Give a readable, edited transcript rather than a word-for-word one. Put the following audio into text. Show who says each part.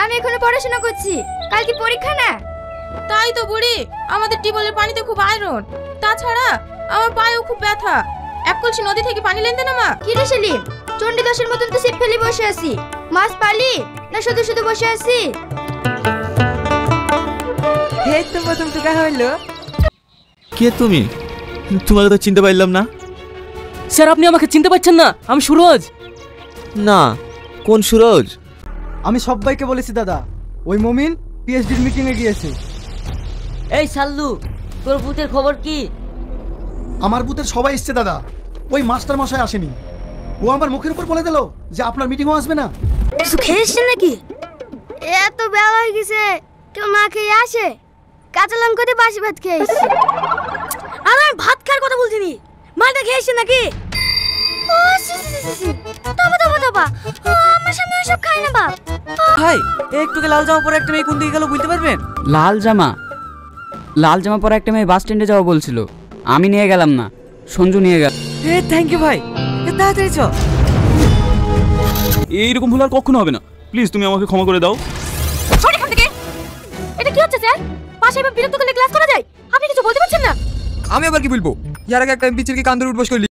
Speaker 1: আমি এখনো পড়াশোনা করছি, কাল কি পরীক্ষা না?
Speaker 2: তাই তো বুড়ি, আমাদের টিউবওয়েলের পানিতে খুব আয়রন, তাছাড়া আমার পায়েও খুব ব্যথা। এক কলসি নদী থেকে পানি লেনতে না মা।
Speaker 1: কি রে সেলিম, চণ্ডীদাসের মতন তো সিপ ফেলে বসে আছি, মাছ পালি না শুধু শুধু বসে আছি?
Speaker 3: এই তো প্রথম টুকা হইলো।
Speaker 4: কে তুমি? তোমাকে তো চিনতে পারলাম না।
Speaker 5: স্যার আপনি আমাকে চিনতে পারছেন না? আমি সুরজ।
Speaker 4: না, কোন সুরজ?
Speaker 6: আমি সবাইকে বলেছি দাদা, ওই মমিন পিএইচডির মিটিং এ গিয়েছে।
Speaker 7: এই সাল্লু, তোর বুথের খবর কি?
Speaker 8: আমার বুথের সবাই এসছে দাদা, ওই মাস্টার মশাই আসেনি। ও আমার মুখের উপর বলে দিল যে আপনার মিটিংও আসবে না।
Speaker 1: কিছু খেয়েছেন নাকি? এত বেলা হয়ে গেছে, কেউ না খেয়ে আসে? কাঁচা লঙ্কা দিয়ে বাসি ভাত খেয়ে এসেছি। আর আমি ভাত খাওয়ার কথা বলছিনি, মালটা খেয়েছেন নাকি? ও তবা তবা তবা, আমার সামনে ওসব খাই না বাপ।
Speaker 3: ভাই একটুকে লাল জামা পরে একটা মেয়ে কোন দিকে গেল বুঝতে পারবেন?
Speaker 9: লাল জামা পরে একটা মেয়ে বাস স্ট্যান্ডে যাওয়া বলছিল, আমি নিয়ে গেলাম না, সঞ্জু নিয়ে গেল।
Speaker 3: থ্যাংক ইউ ভাই, তাড়াতাড়ি চ।
Speaker 4: এইরকম ভুল আর কখনো হবে না, প্লিজ তুমি আমাকে ক্ষমা করে দাও।
Speaker 2: সরে এখান থেকে। এটা কি হচ্ছে স্যার? পাশে এবার বিরক্ত করলে ক্লাস করা যায়? আপনি কিছু বলতে পারছেন না?
Speaker 3: আমি আবার কি বলবো? ইয়ার আগে একটা এমপি কে কান ধরে উঠবস করলি।